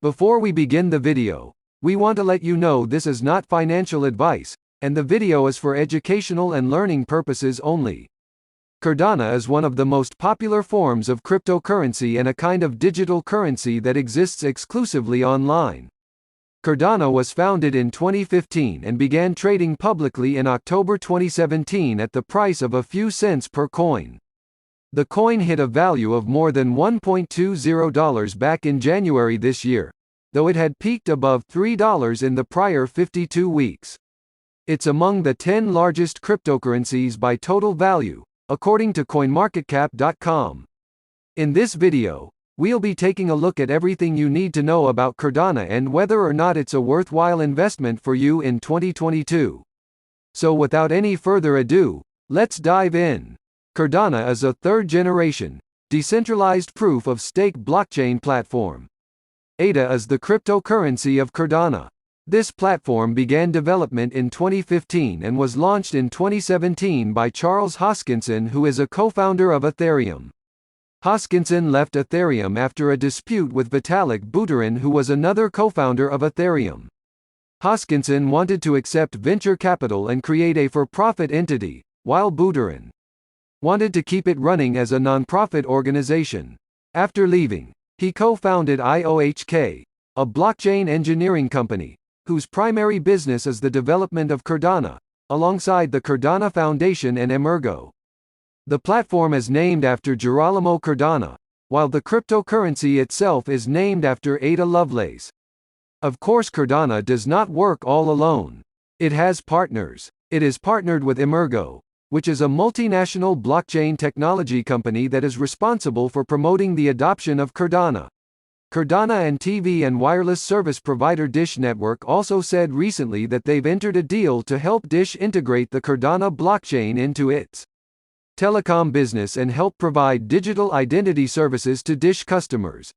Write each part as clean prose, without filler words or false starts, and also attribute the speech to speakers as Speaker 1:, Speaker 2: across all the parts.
Speaker 1: Before we begin the video, we want to let you know this is not financial advice, and the video is for educational and learning purposes only. Cardano is one of the most popular forms of cryptocurrency and a kind of digital currency that exists exclusively online. Cardano was founded in 2015 and began trading publicly in October 2017 at the price of a few cents per coin. The coin hit a value of more than $1.20 back in January this year, though it had peaked above $3 in the prior 52 weeks. It's among the 10 largest cryptocurrencies by total value, according to CoinMarketCap.com. In this video, we'll be taking a look at everything you need to know about Cardano and whether or not it's a worthwhile investment for you in 2022. So without any further ado, let's dive in. Cardano is a third-generation, decentralized proof-of-stake blockchain platform. ADA is the cryptocurrency of Cardano. This platform began development in 2015 and was launched in 2017 by Charles Hoskinson, who is a co-founder of Ethereum. Hoskinson left Ethereum after a dispute with Vitalik Buterin, who was another co-founder of Ethereum. Hoskinson wanted to accept venture capital and create a for-profit entity, while Buterin wanted to keep it running as a non-profit organization. After leaving, he co-founded IOHK, a blockchain engineering company, whose primary business is the development of Cardano, alongside the Cardano Foundation and Emergo. The platform is named after Girolamo Cardano, while the cryptocurrency itself is named after Ada Lovelace. Of course, Cardano does not work all alone. It has partners. It is partnered with Emergo, which is a multinational blockchain technology company that is responsible for promoting the adoption of Cardano. Cardano and TV and wireless service provider Dish Network also said recently that they've entered a deal to help Dish integrate the Cardano blockchain into its telecom business and help provide digital identity services to Dish customers,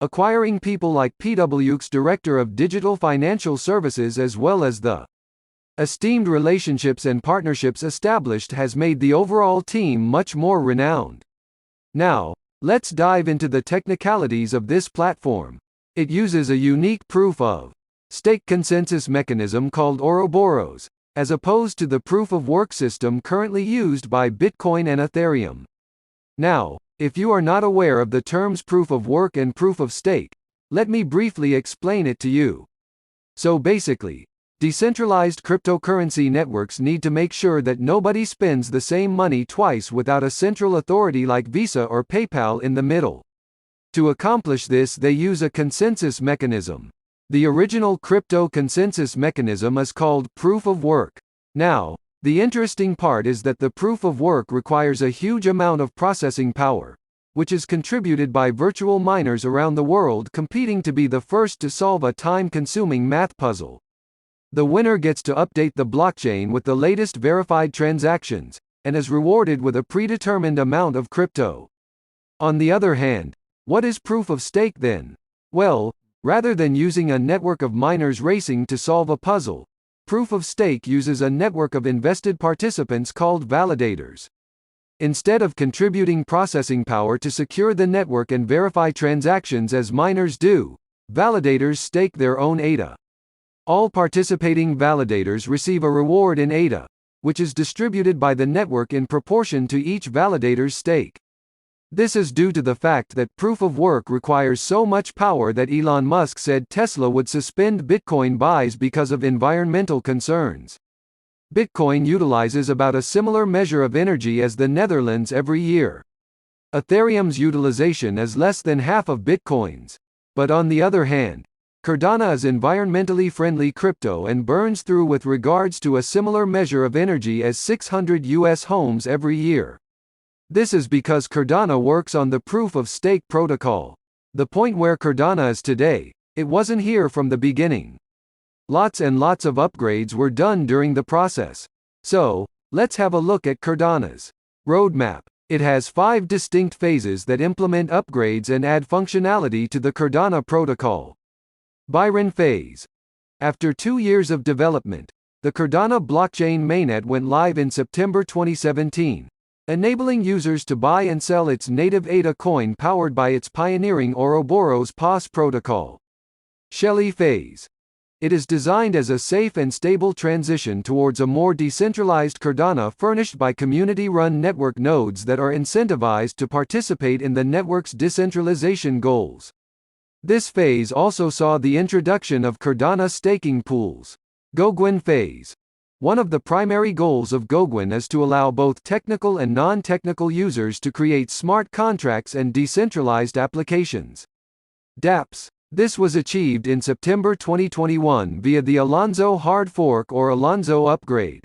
Speaker 1: acquiring people like PWC's Director of Digital Financial Services, as well as the esteemed relationships and partnerships established has made the overall team much more renowned. Now, let's dive into the technicalities of this platform. It uses a unique proof-of-stake consensus mechanism called Ouroboros, as opposed to the proof-of-work system currently used by Bitcoin and Ethereum. Now, if you are not aware of the terms proof-of-work and proof-of-stake, let me briefly explain it to you. So basically, decentralized cryptocurrency networks need to make sure that nobody spends the same money twice without a central authority like Visa or PayPal in the middle. To accomplish this, they use a consensus mechanism. The original crypto consensus mechanism is called proof of work. Now, the interesting part is that the proof of work requires a huge amount of processing power, which is contributed by virtual miners around the world competing to be the first to solve a time-consuming math puzzle. The winner gets to update the blockchain with the latest verified transactions, and is rewarded with a predetermined amount of crypto. On the other hand, what is proof of stake then? Well, rather than using a network of miners racing to solve a puzzle, proof of stake uses a network of invested participants called validators. Instead of contributing processing power to secure the network and verify transactions as miners do, validators stake their own ADA. All participating validators receive a reward in ADA, which is distributed by the network in proportion to each validator's stake. This is due to the fact that proof of work requires so much power that Elon Musk said Tesla would suspend Bitcoin buys because of environmental concerns. Bitcoin utilizes about a similar measure of energy as the Netherlands every year. Ethereum's utilization is less than half of Bitcoin's. But on the other hand, Cardano is environmentally friendly crypto and burns through with regards to a similar measure of energy as 600 US homes every year. This is because Cardano works on the proof-of-stake protocol. The point where Cardano is today, it wasn't here from the beginning. Lots and lots of upgrades were done during the process. So, let's have a look at Cardano's roadmap. It has 5 distinct phases that implement upgrades and add functionality to the Cardano protocol. Byron Phase. After 2 years of development, the Cardano blockchain mainnet went live in September 2017, enabling users to buy and sell its native ADA coin powered by its pioneering Ouroboros POS protocol. Shelley Phase. It is designed as a safe and stable transition towards a more decentralized Cardano furnished by community-run network nodes that are incentivized to participate in the network's decentralization goals. This phase also saw the introduction of Cardano staking pools. Goguen Phase. One of the primary goals of Goguen is to allow both technical and non-technical users to create smart contracts and decentralized applications. dApps. This was achieved in September 2021 via the Alonzo hard fork or Alonzo upgrade.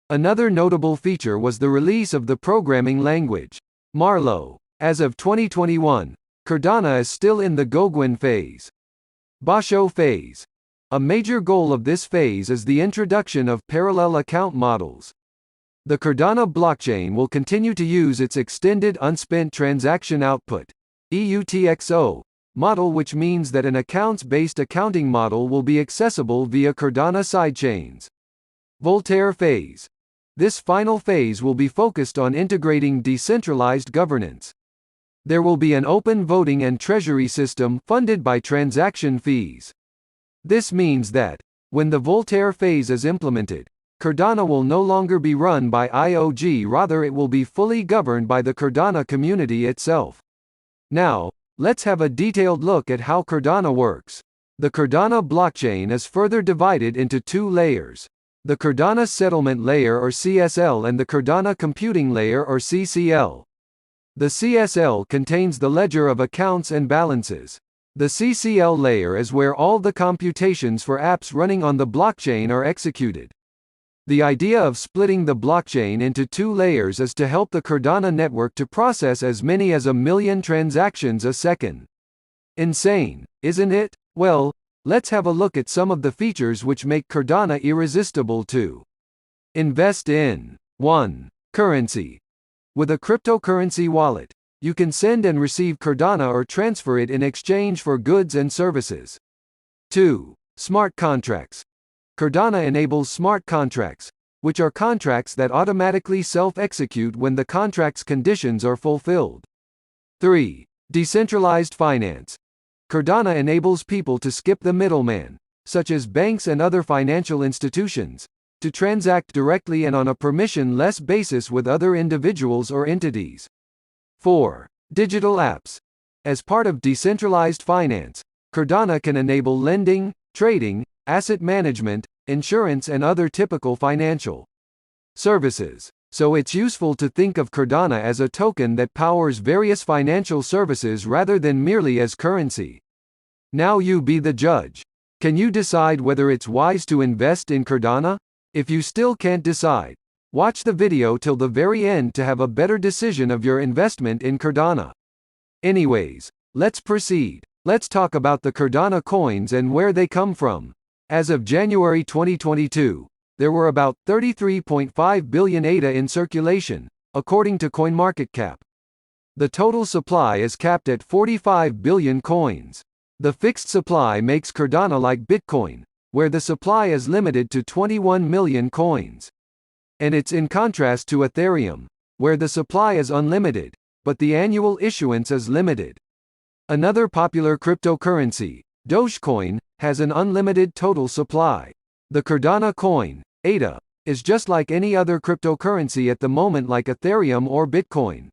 Speaker 1: Another notable feature was the release of the programming language, Marlow. As of 2021, Cardano is still in the Goguen phase. Basho Phase. A major goal of this phase is the introduction of parallel account models. The Cardano blockchain will continue to use its extended unspent transaction output (EUTXO) model, which means that an accounts-based accounting model will be accessible via Cardano sidechains. Voltaire Phase. This final phase will be focused on integrating decentralized governance. There will be an open voting and treasury system funded by transaction fees. This means that, when the Voltaire phase is implemented, Cardano will no longer be run by IOG, rather it will be fully governed by the Cardano community itself. Now, let's have a detailed look at how Cardano works. The Cardano blockchain is further divided into two layers: the Cardano settlement layer or CSL and the Cardano computing layer or CCL. The CSL contains the ledger of accounts and balances. The CCL layer is where all the computations for apps running on the blockchain are executed. The idea of splitting the blockchain into two layers is to help the Cardano network to process as many as 1 million transactions a second. Insane, isn't it? Well, let's have a look at some of the features which make Cardano irresistible to invest in. 1. Currency. With a cryptocurrency wallet, you can send and receive Cardano or transfer it in exchange for goods and services. 2. Smart contracts. Cardano enables smart contracts, which are contracts that automatically self-execute when the contract's conditions are fulfilled. 3. Decentralized finance. Cardano enables people to skip the middleman, such as banks and other financial institutions, to transact directly and on a permission-less basis with other individuals or entities. 4. Digital apps. As part of decentralized finance, Cardano can enable lending, trading, asset management, insurance and other typical financial services. So it's useful to think of Cardano as a token that powers various financial services rather than merely as currency. Now you be the judge. Can you decide whether it's wise to invest in Cardano? If you still can't decide, watch the video till the very end to have a better decision of your investment in Cardano. Anyways, let's proceed. Let's talk about the Cardano coins and where they come from. As of January 2022, there were about 33.5 billion ADA in circulation, according to CoinMarketCap. The total supply is capped at 45 billion coins. The fixed supply makes Cardano like Bitcoin, where the supply is limited to 21 million coins. And it's in contrast to Ethereum, where the supply is unlimited, but the annual issuance is limited. Another popular cryptocurrency, Dogecoin, has an unlimited total supply. The Cardano coin, ADA, is just like any other cryptocurrency at the moment, like Ethereum or Bitcoin.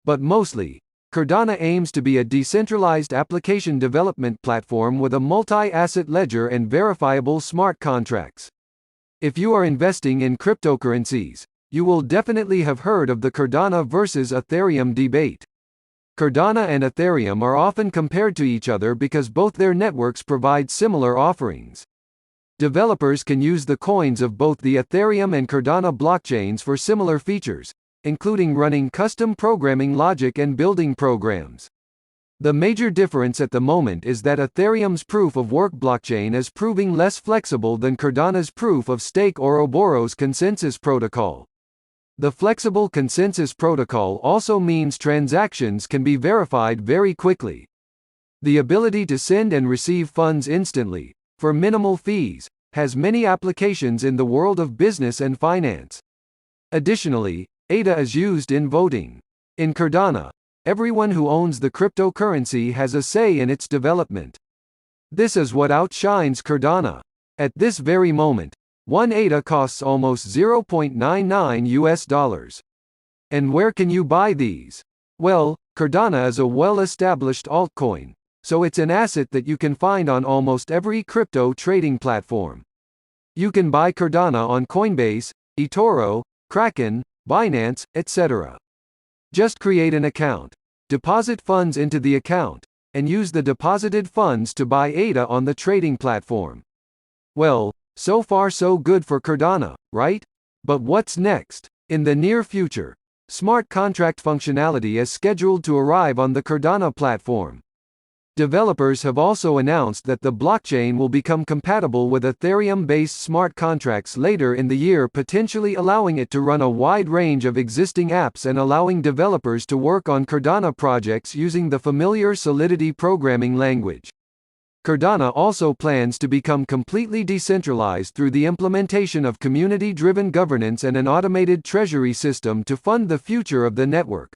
Speaker 1: But mostly, Cardano aims to be a decentralized application development platform with a multi-asset ledger and verifiable smart contracts. If you are investing in cryptocurrencies, you will definitely have heard of the Cardano versus Ethereum debate. Cardano and Ethereum are often compared to each other because both their networks provide similar offerings. Developers can use the coins of both the Ethereum and Cardano blockchains for similar features, including running custom programming logic and building programs. The major difference at the moment is that Ethereum's proof-of-work blockchain is proving less flexible than Cardano's proof-of-stake or Ouroboros consensus protocol. The flexible consensus protocol also means transactions can be verified very quickly. The ability to send and receive funds instantly, for minimal fees, has many applications in the world of business and finance. Additionally, ADA is used in voting. In Cardano, everyone who owns the cryptocurrency has a say in its development. This is what outshines Cardano. At this very moment, one ADA costs almost $0.99. And where can you buy these? Well, Cardano is a well-established altcoin, so it's an asset that you can find on almost every crypto trading platform. You can buy Cardano on Coinbase, eToro, Kraken, Binance, etc. Just create an account, deposit funds into the account, and use the deposited funds to buy ADA on the trading platform. Well, so far so good for Cardano, right? But what's next? In the near future, smart contract functionality is scheduled to arrive on the Cardano platform. Developers have also announced that the blockchain will become compatible with Ethereum-based smart contracts later in the year, potentially allowing it to run a wide range of existing apps and allowing developers to work on Cardano projects using the familiar Solidity programming language. Cardano also plans to become completely decentralized through the implementation of community-driven governance and an automated treasury system to fund the future of the network.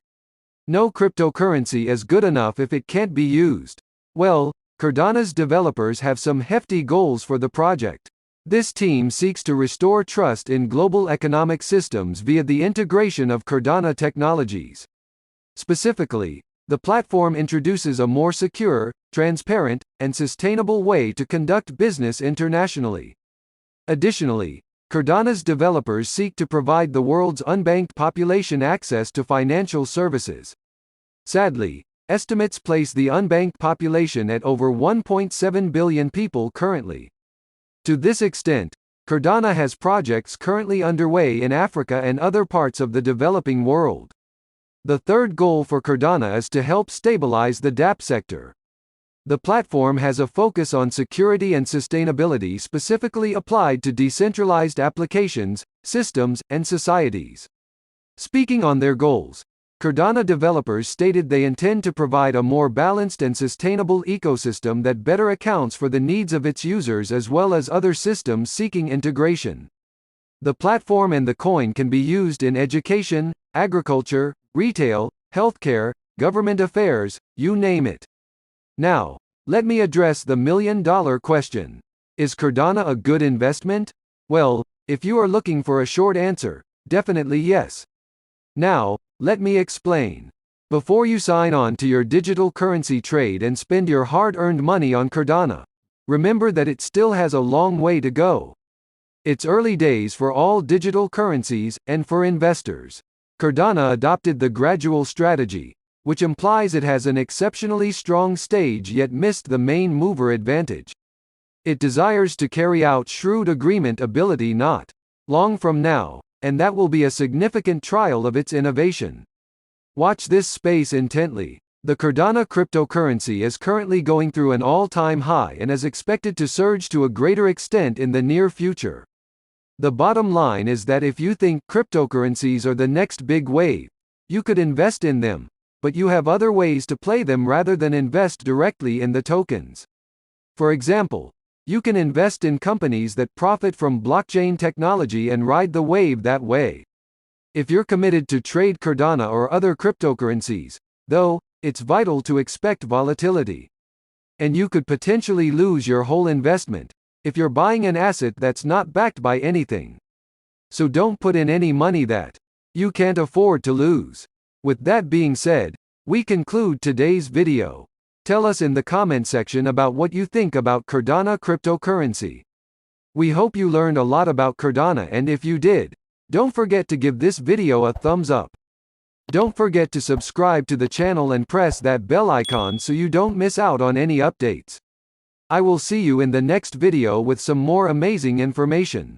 Speaker 1: No cryptocurrency is good enough if it can't be used. Well, Cardano's developers have some hefty goals for the project. This team seeks to restore trust in global economic systems via the integration of Cardano technologies. Specifically, the platform introduces a more secure, transparent, and sustainable way to conduct business internationally. Additionally, Cardano's developers seek to provide the world's unbanked population access to financial services. Sadly, estimates place the unbanked population at over 1.7 billion people currently. To this extent, Cardano has projects currently underway in Africa and other parts of the developing world. The third goal for Cardano is to help stabilize the dApp sector. The platform has a focus on security and sustainability specifically applied to decentralized applications, systems, and societies. Speaking on their goals, Cardano developers stated they intend to provide a more balanced and sustainable ecosystem that better accounts for the needs of its users as well as other systems seeking integration. The platform and the coin can be used in education, agriculture, retail, healthcare, government affairs, you name it. Now, let me address the million-dollar question. Is Cardano a good investment? Well, if you are looking for a short answer, definitely yes. Now, let me explain. Before you sign on to your digital currency trade and spend your hard-earned money on Cardano, remember that it still has a long way to go. It's early days for all digital currencies, and for investors. Cardano adopted the gradual strategy, which implies it has an exceptionally strong stage yet missed the main mover advantage. It desires to carry out shrewd agreement ability not long from now, and that will be a significant trial of its innovation. Watch this space intently. The Cardano cryptocurrency is currently going through an all-time high and is expected to surge to a greater extent in the near future. The bottom line is that if you think cryptocurrencies are the next big wave, you could invest in them, but you have other ways to play them rather than invest directly in the tokens. For example, you can invest in companies that profit from blockchain technology and ride the wave that way. If you're committed to trade Cardano or other cryptocurrencies, though, it's vital to expect volatility. And you could potentially lose your whole investment if you're buying an asset that's not backed by anything. So don't put in any money that you can't afford to lose. With that being said, we conclude today's video. Tell us in the comment section about what you think about Cardano cryptocurrency. We hope you learned a lot about Cardano, and if you did, don't forget to give this video a thumbs up. Don't forget to subscribe to the channel and press that bell icon so you don't miss out on any updates. I will see you in the next video with some more amazing information.